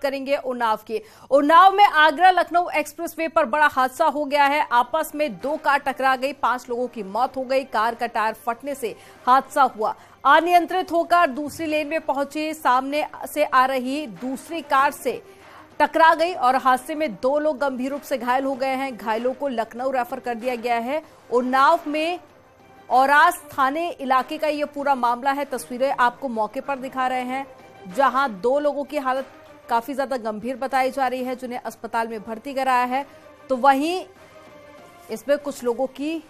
करेंगे उन्नाव की। उन्नाव में आगरा लखनऊ एक्सप्रेसवे पर बड़ा हादसा हो गया है। आपस में दो कार टकरा गई, 5 लोगों की मौत हो गई। कार का टायर फटने से हादसा हुआ। अनियंत्रित होकर दूसरी लेन में पहुंची सामने से आ रही दूसरी कार से टकरा गई और हादसे में 2 लोग गंभीर रूप से घायल हो गए हैं। घायलों को लखनऊ रेफर कर दिया गया है। उन्नाव में औरास थाने इलाके का यह पूरा मामला है। तस्वीरें आपको मौके पर दिखा रहे हैं, जहां 2 लोगों की हालत काफी ज्यादा गंभीर बताई जा रही है, जिन्हें अस्पताल में भर्ती कराया है। तो वहीं इसमें कुछ लोगों की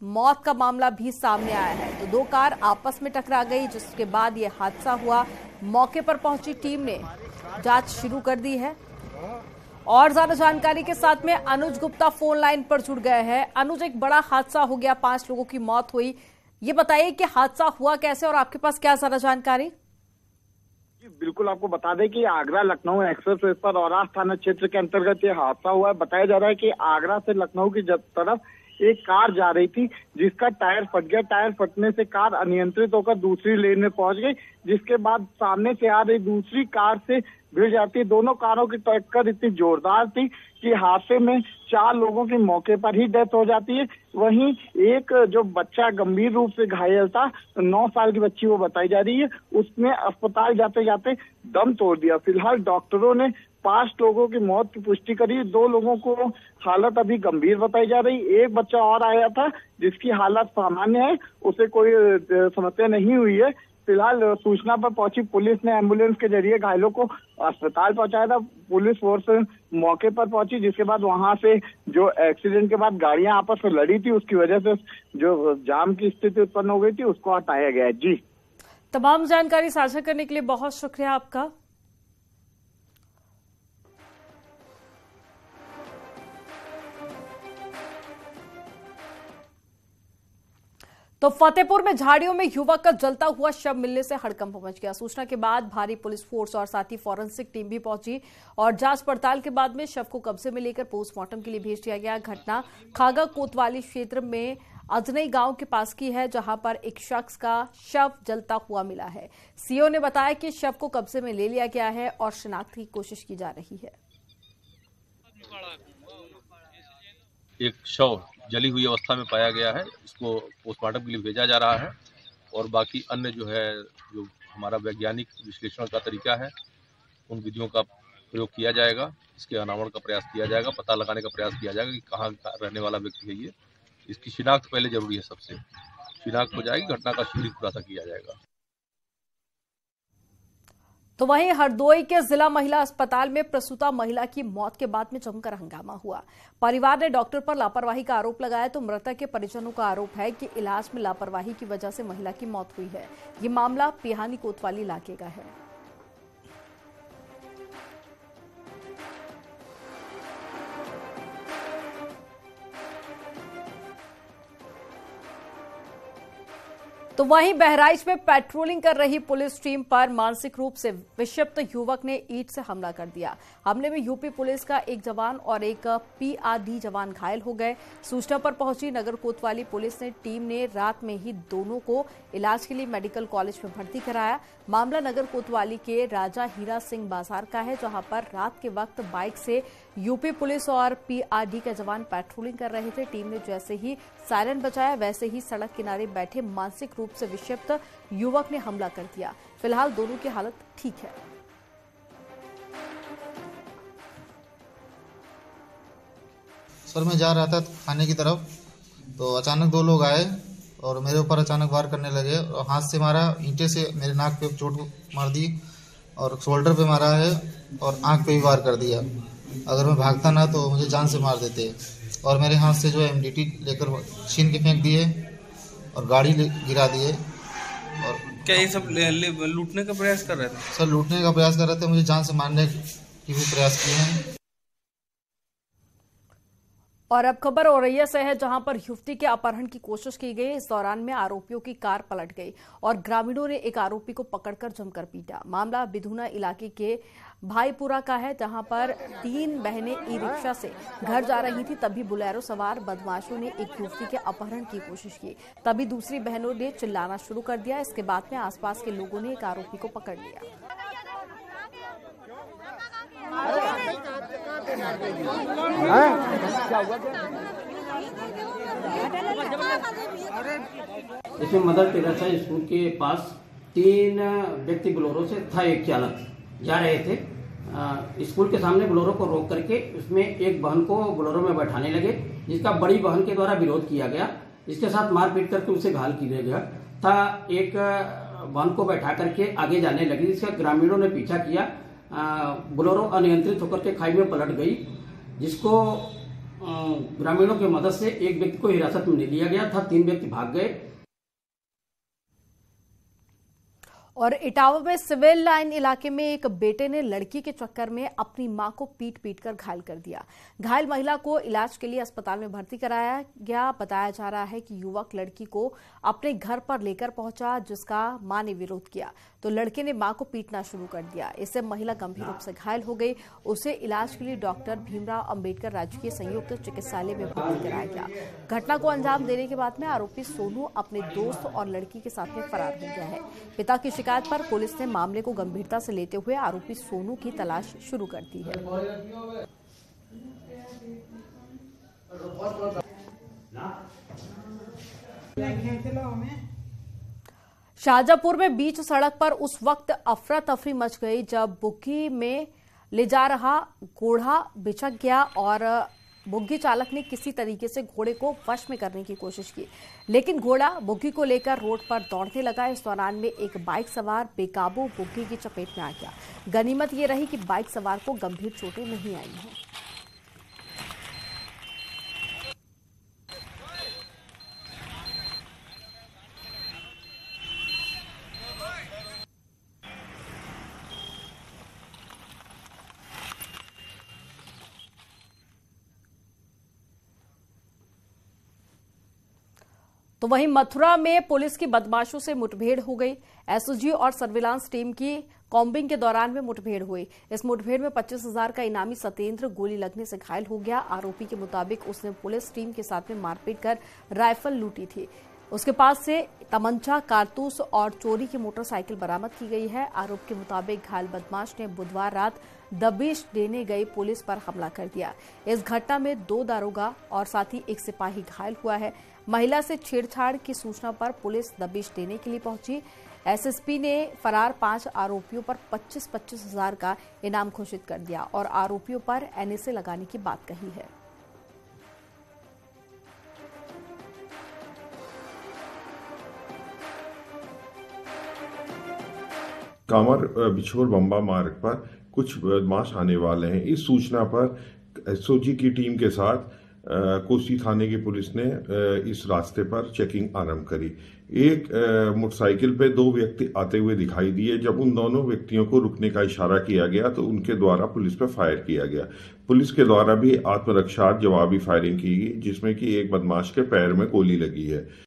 मौत का मामला भी सामने आया है। तो 2 कार आपस में टकरा गई, जिसके बाद यह हादसा हुआ। मौके पर पहुंची टीम ने जांच शुरू कर दी है। और ज्यादा जानकारी के साथ में अनुज गुप्ता फोन लाइन पर जुड़ गए हैं। अनुज, एक बड़ा हादसा हो गया, 5 लोगों की मौत हुई। ये बताइए कि हादसा हुआ कैसे और आपके पास क्या ज्यादा जानकारी? बिल्कुल, आपको बता दें कि आगरा लखनऊ एक्सप्रेसवे पर औरास थाना क्षेत्र के अंतर्गत ये हादसा हुआ है। बताया जा रहा है कि आगरा से लखनऊ की तरफ एक कार जा रही थी, जिसका टायर फट गया। टायर फटने से कार अनियंत्रित होकर दूसरी लेन में पहुंच गई, जिसके बाद सामने से आ रही दूसरी कार से भिड़ जाती है। दोनों कारों की टक्कर इतनी जोरदार थी कि हादसे में 4 लोगों की मौके पर ही डेथ हो जाती है। वहीं एक जो बच्चा गंभीर रूप से घायल था, 9 साल की बच्ची वो बताई जा रही है, उसने अस्पताल जाते जाते दम तोड़ दिया। फिलहाल डॉक्टरों ने 5 लोगों की मौत की पुष्टि करी। 2 लोगों को हालत अभी गंभीर बताई जा रही। एक बच्चा और आया था जिसकी हालत सामान्य है, उसे कोई समस्या नहीं हुई है। फिलहाल सूचना पर पहुंची पुलिस ने एम्बुलेंस के जरिए घायलों को अस्पताल पहुंचाया था। पुलिस फोर्स मौके पर पहुंची, जिसके बाद वहां से जो एक्सीडेंट के बाद गाड़ियां आपस में लड़ी थी, उसकी वजह से जो जाम की स्थिति उत्पन्न हो गई थी, उसको हटाया गया है। जी, तमाम जानकारी साझा करने के लिए बहुत शुक्रिया आपका। तो फतेहपुर में झाड़ियों में युवक का जलता हुआ शव मिलने से हड़कंप मच गया। सूचना के बाद भारी पुलिस फोर्स और साथ ही फॉरेंसिक टीम भी पहुंची और जांच पड़ताल के बाद में शव को कब्जे में लेकर पोस्टमार्टम के लिए भेज दिया गया। घटना खागा कोतवाली क्षेत्र में अजनई गांव के पास की है, जहां पर एक शख्स का शव जलता हुआ मिला है। सीओ ने बताया कि शव को कब्जे में ले लिया गया है और शिनाख्त की कोशिश की जा रही है। एक शव जली हुई अवस्था में पाया गया है, इसको पोस्टमार्टम के लिए भेजा जा रहा है और बाकी अन्य जो हमारा वैज्ञानिक विश्लेषण का तरीका है, उन विधियों का प्रयोग किया जाएगा। इसके अनावरण का प्रयास किया जाएगा, पता लगाने का प्रयास किया जाएगा कि कहाँ रहने वाला व्यक्ति है ये। इसकी शिनाख्त पहले जरूरी है। सबसे शिनाख्त हो जाएगी, घटना का शीघ्र खुलासा किया जाएगा। तो वहीं हरदोई के जिला महिला अस्पताल में प्रसूता महिला की मौत के बाद में जमकर हंगामा हुआ। परिवार ने डॉक्टर पर लापरवाही का आरोप लगाया, तो मृतक के परिजनों का आरोप है कि इलाज में लापरवाही की वजह से महिला की मौत हुई है। ये मामला पिहानी कोतवाली इलाके का है। तो वहीं बहराइच में पेट्रोलिंग कर रही पुलिस टीम पर मानसिक रूप से विक्षिप्त युवक ने ईंट से हमला कर दिया। हमले में यूपी पुलिस का एक जवान और एक पीआरडी जवान घायल हो गए। सूचना पर पहुंची नगर कोतवाली पुलिस ने टीम ने रात में ही दोनों को इलाज के लिए मेडिकल कॉलेज में भर्ती कराया। मामला नगर कोतवाली के राजा हीरा सिंह बाजार का है, जहां पर रात के वक्त बाइक से यूपी पुलिस और पीआरडी के जवान पेट्रोलिंग कर रहे थे। टीम ने जैसे ही सायरन बजाया, वैसे ही सड़क किनारे बैठे मानसिक रूप से विक्षिप्त युवक ने हमला कर दिया। फिलहाल दोनों की हालत ठीक है। सर, मैं जा रहा था थाने की तरफ, तो अचानक 2 लोग आए और मेरे ऊपर अचानक वार करने लगे और हाथ से मारा, ईंटे से मेरे नाक पे चोट मार दी और शोल्डर पे मारा है और आंख पे भी वार कर दिया। अगर मैं भागता ना तो मुझे जान से मार देते। और मेरे हाथ से जो एमडीटी लेकर छीन के फेंक दिए और गाड़ी गिरा दिए। और क्या ये सब लूटने का प्रयास कर रहे थे? सर, लूटने का प्रयास कर रहे थे, मुझे जान से मारने की भी प्रयास किए हैं। और अब खबर औरैया से है, जहां पर युवती के अपहरण की कोशिश की गई। इस दौरान में आरोपियों की कार पलट गई और ग्रामीणों ने एक आरोपी को पकड़कर जमकर पीटा। मामला बिधुना इलाके के भाईपुरा का है, जहां पर 3 बहनें ई रिक्शा से घर जा रही थी। तभी बुलेरो सवार बदमाशों ने एक युवती के अपहरण की कोशिश की। तभी दूसरी बहनों ने चिल्लाना शुरू कर दिया। इसके बाद में आसपास के लोगों ने एक आरोपी को पकड़ लिया। इसमें मदर टेरेसा स्कूल के पास 3 व्यक्ति बोलेरो से था, एक चालक जा रहे थे। स्कूल के सामने बोलेरो को रोक करके उसमें एक बहन को बोलेरो में बैठाने लगे, जिसका बड़ी बहन के द्वारा विरोध किया गया। इसके साथ मारपीट करके उसे घायल किया गया था। एक बहन को बैठा करके आगे जाने लगी, जिसका ग्रामीणों ने पीछा किया। बोलेरो अनियंत्रित होकर के खाई में पलट गई, जिसको ग्रामीणों की मदद से एक व्यक्ति को हिरासत में लिया गया था। 3 व्यक्ति भाग गए। और इटावा में सिविल लाइन इलाके में एक बेटे ने लड़की के चक्कर में अपनी मां को पीट कर घायल कर दिया। घायल महिला को इलाज के लिए अस्पताल में भर्ती कराया गया। बताया जा रहा है कि युवक लड़की को अपने घर पर लेकर पहुंचा, जिसका मां ने विरोध किया तो लड़के ने मां को पीटना शुरू कर दिया। इससे महिला गंभीर रूप से घायल हो गई। उसे इलाज के लिए डॉक्टर भीमराव अंबेडकर राजकीय संयुक्त चिकित्सालय में भर्ती कराया गया। घटना को अंजाम देने के बाद में आरोपी सोनू अपने दोस्त और लड़की के साथ में फरार हो गया है। पिता की शिकायत पर पुलिस ने मामले को गंभीरता से लेते हुए आरोपी सोनू की तलाश शुरू कर दी है। शाहजहांपुर में बीच सड़क पर उस वक्त अफरा तफरी मच गई जब बुग्गी में ले जा रहा घोड़ा बिछक गया और बुग्गी चालक ने किसी तरीके से घोड़े को वश में करने की कोशिश की, लेकिन घोड़ा बुग्गी को लेकर रोड पर दौड़ने लगा। इस दौरान में एक बाइक सवार बेकाबू बुग्गी की चपेट में आ गया। गनीमत ये रही कि बाइक सवार को गंभीर चोटें नहीं आई हैं। तो वहीं मथुरा में पुलिस की बदमाशों से मुठभेड़ हो गई। एसओजी और सर्विलांस टीम की कॉम्बिंग के दौरान में मुठभेड़ हुई। इस मुठभेड़ में 25,000 का इनामी सत्येंद्र गोली लगने से घायल हो गया। आरोपी के मुताबिक उसने पुलिस टीम के साथ में मारपीट कर राइफल लूटी थी। उसके पास से तमंचा, कारतूस और चोरी की मोटरसाइकिल बरामद की गई है। आरोप के मुताबिक घायल बदमाश ने बुधवार रात दबिश देने गई पुलिस पर हमला कर दिया। इस घटना में 2 दारोगा और साथ ही एक सिपाही घायल हुआ है। महिला से छेड़छाड़ की सूचना पर पुलिस दबिश देने के लिए पहुंची। एसएसपी ने फरार 5 आरोपियों पर 25,000 का इनाम घोषित कर दिया और आरोपियों पर एनएसए लगाने की बात कही है। कामर बिछोर बम्बा मार्ग पर कुछ बदमाश आने वाले हैं। इस सूचना पर एसओजी की टीम के साथ कोसी थाने की पुलिस ने इस रास्ते पर चेकिंग आरंभ करी। एक मोटरसाइकिल पे 2 व्यक्ति आते हुए दिखाई दिए। जब उन दोनों व्यक्तियों को रुकने का इशारा किया गया तो उनके द्वारा पुलिस पर फायर किया गया। पुलिस के द्वारा भी आत्मरक्षा जवाबी फायरिंग की गई, जिसमें कि एक बदमाश के पैर में गोली लगी है।